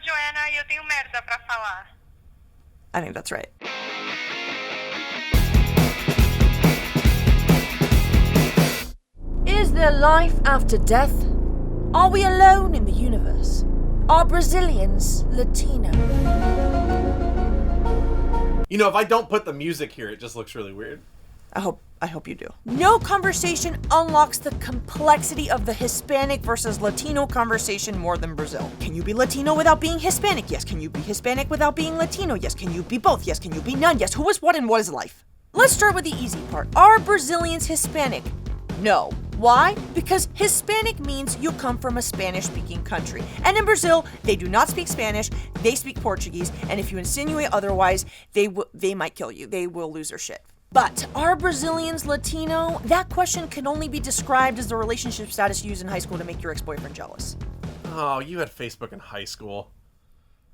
Joanna, eu tenho merda pra falar. I think that's right. Is there life after death? Are we alone in the universe? Are Brazilians Latino? You know, if I don't put the music here, it just looks really weird. I hope you do. No conversation unlocks the complexity of the Hispanic versus Latino conversation more than Brazil. Can you be Latino without being Hispanic? Yes. Can you be Hispanic without being Latino? Yes. Can you be both? Yes. Can you be none? Yes. Who is what and what is life? Let's start with the easy part. Are Brazilians Hispanic? No. Why? Because Hispanic means you come from a Spanish-speaking country. And in Brazil, they do not speak Spanish, they speak Portuguese, and if you insinuate otherwise, they might kill you. They will lose their shit. But are Brazilians Latino? That question can only be described as the relationship status used in high school to make your ex-boyfriend jealous. Oh, you had Facebook in high school.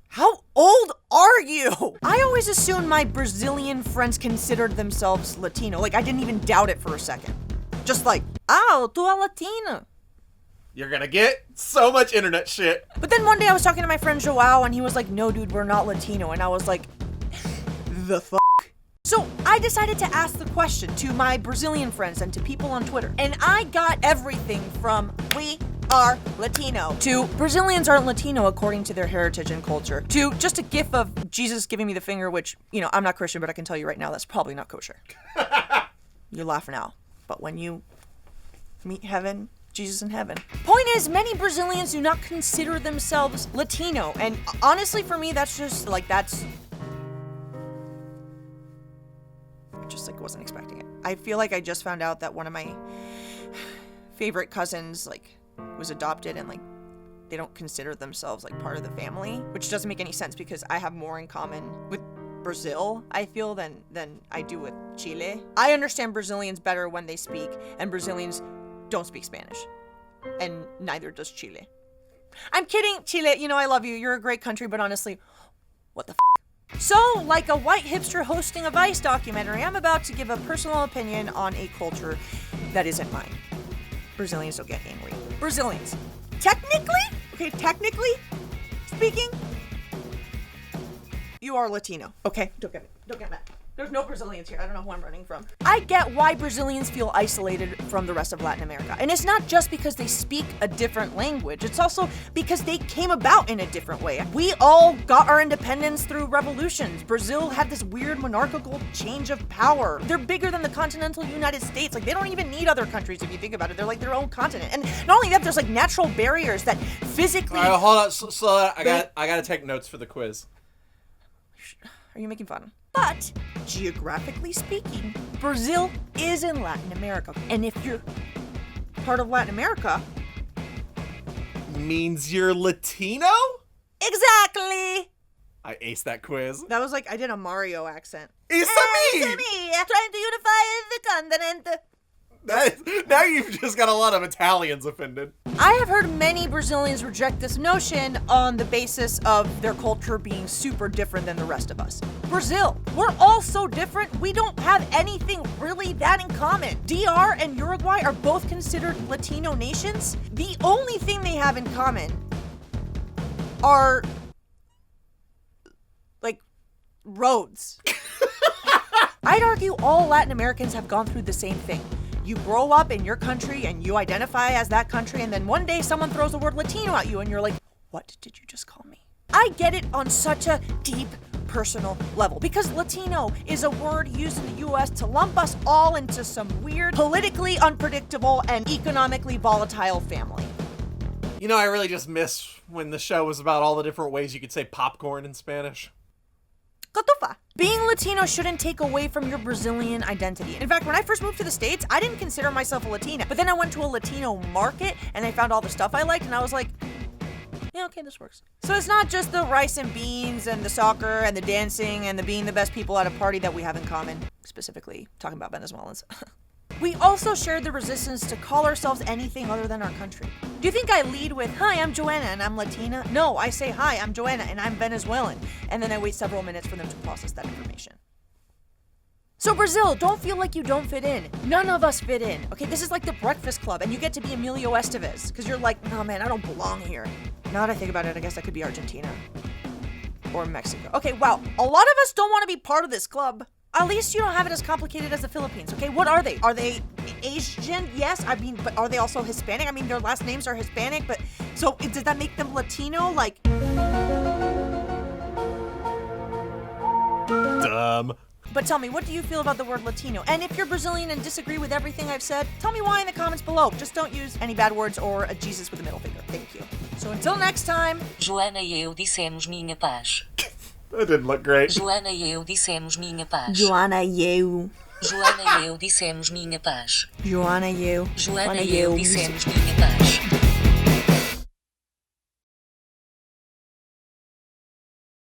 How old are you? I always assumed my Brazilian friends considered themselves Latino. Like, I didn't even doubt it for a second. Just like, oh, tu é Latina. You're gonna get so much internet shit. But then one day I was talking to my friend Joanna and he was like, no, dude, we're not Latino. And I was like, the fuck? So I decided to ask the question to my Brazilian friends and to people on Twitter. And I got everything from we are Latino to Brazilians aren't Latino according to their heritage and culture to just a gif of Jesus giving me the finger, which, you know, I'm not Christian, but I can tell you right now that's probably not kosher. You laugh now, but when you meet heaven, Jesus in heaven. Point is, many Brazilians do not consider themselves Latino. And honestly, for me, that's just like, wasn't expecting it. I feel like I just found out that one of my favorite cousins was adopted and they don't consider themselves part of the family, which doesn't make any sense because I have more in common with Brazil, I feel, than I do with Chile. I understand Brazilians better when they speak, and Brazilians don't speak Spanish, and neither does Chile. I'm kidding, Chile, you know I love you, you're a great country, but honestly, what the f***? So, like a white hipster hosting a Vice documentary, I'm about to give a personal opinion on a culture that isn't mine. Brazilians don't get angry. Brazilians. Technically speaking, you are Latino. Okay, don't get mad. There's no Brazilians here. I don't know who I'm running from. I get why Brazilians feel isolated from the rest of Latin America. And it's not just because they speak a different language. It's also because they came about in a different way. We all got our independence through revolutions. Brazil had this weird monarchical change of power. They're bigger than the continental United States. They don't even need other countries if you think about it. They're like their own continent. And not only that, there's natural barriers that physically... All right, hold on. So I gotta take notes for the quiz. Are you making fun? But, geographically speaking, Brazil is in Latin America. And if you're part of Latin America... Means you're Latino? Exactly! I aced that quiz. That was I did a Mario accent. It's me! Trying to unify the continent. Now you've just got a lot of Italians offended. I have heard many Brazilians reject this notion on the basis of their culture being super different than the rest of us. Brazil, we're all so different, we don't have anything really that in common. DR and Uruguay are both considered Latino nations. The only thing they have in common are, roads. I'd argue all Latin Americans have gone through the same thing. You grow up in your country and you identify as that country, and then one day someone throws the word Latino at you and you're like, what did you just call me? I get it on such a deep personal level because Latino is a word used in the US to lump us all into some weird, politically unpredictable and economically volatile family. You know, I really just miss when the show was about all the different ways you could say popcorn in Spanish. Cotufa. Being Latino shouldn't take away from your Brazilian identity. In fact, when I first moved to the States, I didn't consider myself a Latina. But then I went to a Latino market and I found all the stuff I liked and I was like, yeah, okay, this works. So it's not just the rice and beans and the soccer and the dancing and the being the best people at a party that we have in common. Specifically, talking about Venezuelans. We also shared the resistance to call ourselves anything other than our country. Do you think I lead with, hi, I'm Joanna and I'm Latina? No, I say, hi, I'm Joanna and I'm Venezuelan. And then I wait several minutes for them to process that information. So Brazil, don't feel like you don't fit in. None of us fit in. Okay, this is like the Breakfast Club and you get to be Emilio Estevez because you're like, no man, I don't belong here. Now that I think about it, I guess that could be Argentina. Or Mexico. Okay, wow. A lot of us don't want to be part of this club. At least you don't have it as complicated as the Philippines, okay? What are they? Are they Asian? Yes, I mean, but are they also Hispanic? I mean, their last names are Hispanic, but so does that make them Latino? Like... Dumb. But tell me, what do you feel about the word Latino? And if you're Brazilian and disagree with everything I've said, tell me why in the comments below. Just don't use any bad words or a Jesus with a middle finger. Thank you. So until next time... Joanna e eu dissemos minha paz. That didn't look great. Joanna e eu dissemos minha paz. Joanna, you. Joanna e eu dissemos minha paz. Joanna, you. Joanna e eu dissemos minha paz.